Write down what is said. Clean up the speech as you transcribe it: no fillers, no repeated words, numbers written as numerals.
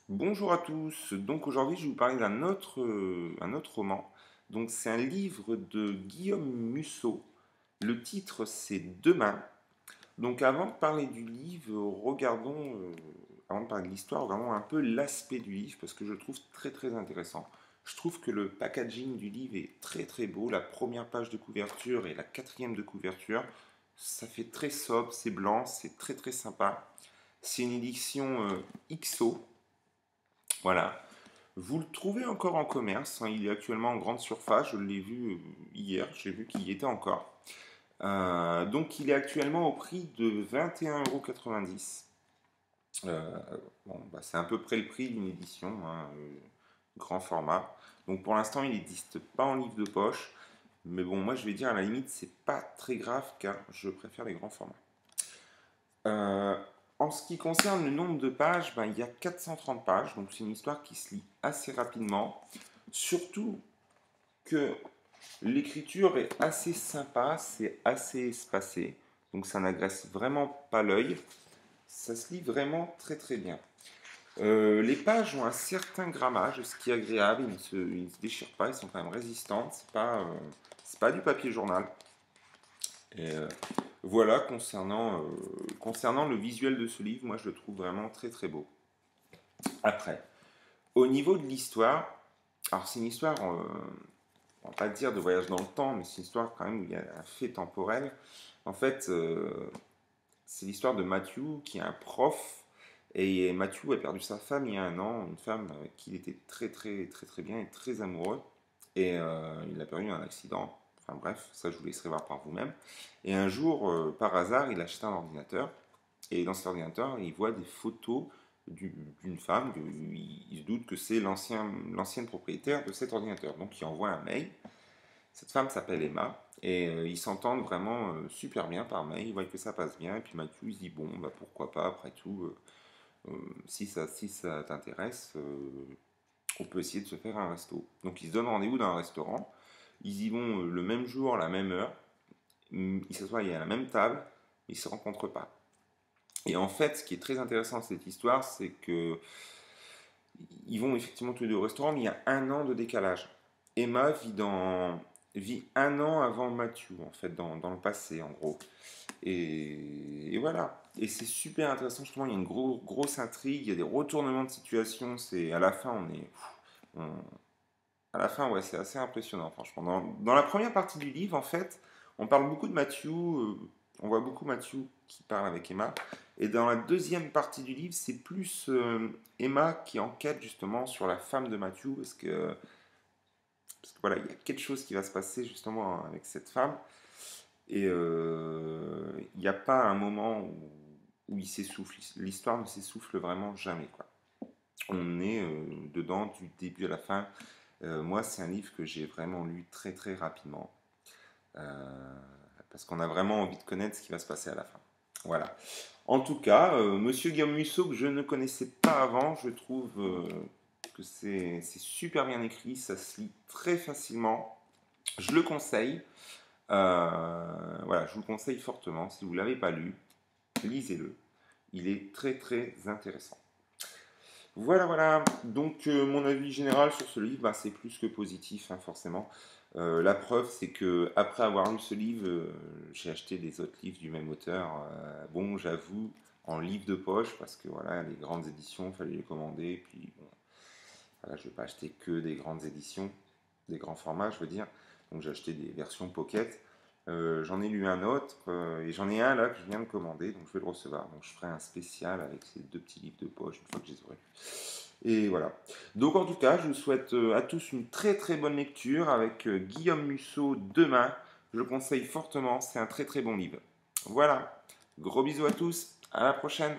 Bonjour à tous. Donc aujourd'hui, je vais vous parler d'un autre roman. Donc c'est un livre de Guillaume Musso. Le titre c'est Demain. Donc avant de parler du livre, avant de parler de l'histoire, regardons un peu l'aspect du livre parce que je le trouve très très intéressant. Je trouve que le packaging du livre est très très beau. La première page de couverture et la quatrième de couverture, ça fait très sobre, c'est blanc, c'est très très sympa. C'est une édition XO. Voilà. Vous le trouvez encore en commerce, hein, il est actuellement en grande surface, je l'ai vu hier, j'ai vu qu'il y était encore. Donc il est actuellement au prix de 21,90 €. Bon, bah, c'est à peu près le prix d'une édition, hein, grand format. Donc pour l'instant il n'existe pas en livre de poche, mais bon moi je vais dire à la limite c'est pas très grave car je préfère les grands formats. Euh, En ce qui concerne le nombre de pages, ben, il y a 430 pages, donc c'est une histoire qui se lit assez rapidement. Surtout que l'écriture est assez sympa, c'est assez espacé, donc ça n'agresse vraiment pas l'œil. Ça se lit vraiment très très bien. Les pages ont un certain grammage, ce qui est agréable, ils ne se déchirent pas, ils sont quand même résistants, c'est pas du papier journal. Et voilà, concernant le visuel de ce livre, moi je le trouve vraiment très très beau. Après, au niveau de l'histoire, alors c'est une histoire, on va pas dire de voyage dans le temps, mais c'est une histoire quand même où il y a un fait temporel. En fait, c'est l'histoire de Matthew qui est un prof. Et Matthew a perdu sa femme il y a un an, une femme avec qui il était très très très très bien et très amoureux. Et il a perdu un accident. Enfin bref, ça je vous laisserai voir par vous-même. Et un jour, par hasard, il achète un ordinateur. Et dans cet ordinateur, il voit des photos d'une femme. Il se doute que c'est l'ancienne propriétaire de cet ordinateur. Donc il envoie un mail. Cette femme s'appelle Emma. Et ils s'entendent vraiment super bien par mail. Ils voient que ça passe bien. Et puis Mathieu il se dit, bon, bah, pourquoi pas, après tout, si ça t'intéresse, on peut essayer de se faire un resto. Donc ils se donnent rendez-vous dans un restaurant. Ils y vont le même jour, la même heure. Ils s'assoient à la même table. Ils ne se rencontrent pas. Et en fait, ce qui est très intéressant dans cette histoire, c'est que ils vont effectivement tous les deux au restaurant, mais il y a un an de décalage. Emma vit un an avant Matthew, en fait, dans le passé, en gros. Et voilà. Et c'est super intéressant, justement, il y a une grosse intrigue, il y a des retournements de situation. C'est à la fin, à la fin, ouais, c'est assez impressionnant, franchement. Dans la première partie du livre, en fait, on parle beaucoup de Matthew, on voit beaucoup Matthew qui parle avec Emma. Et dans la deuxième partie du livre, c'est plus Emma qui enquête justement sur la femme de Matthew, parce que voilà, il y a quelque chose qui va se passer justement avec cette femme. Et il n'y a pas un moment où il s'essouffle. L'histoire ne s'essouffle vraiment jamais, quoi. On est dedans du début à la fin. Moi, c'est un livre que j'ai vraiment lu très très rapidement. Parce qu'on a vraiment envie de connaître ce qui va se passer à la fin. Voilà. En tout cas, Monsieur Guillaume Musso, que je ne connaissais pas avant, je trouve que c'est super bien écrit, ça se lit très facilement. Je le conseille. Voilà, je vous le conseille fortement. Si vous ne l'avez pas lu, lisez-le. Il est très très intéressant. Voilà, voilà. Donc, mon avis général sur ce livre, bah, c'est plus que positif, hein, forcément. La preuve, c'est que après avoir lu ce livre, j'ai acheté des autres livres du même auteur. Bon, j'avoue, en livre de poche, parce que voilà, les grandes éditions, il fallait les commander. Puis, bon, voilà, je ne vais pas acheter que des grandes éditions, des grands formats, je veux dire. Donc, j'ai acheté des versions pocket. J'en ai lu un autre, et j'en ai un là que je viens de commander, donc je vais le recevoir. Donc, je ferai un spécial avec ces deux petits livres de poche une fois que je les aurai lus. Et voilà. Donc en tout cas, je vous souhaite à tous une très très bonne lecture avec Guillaume Musso demain. Je le conseille fortement, c'est un très très bon livre. Voilà. Gros bisous à tous, à la prochaine.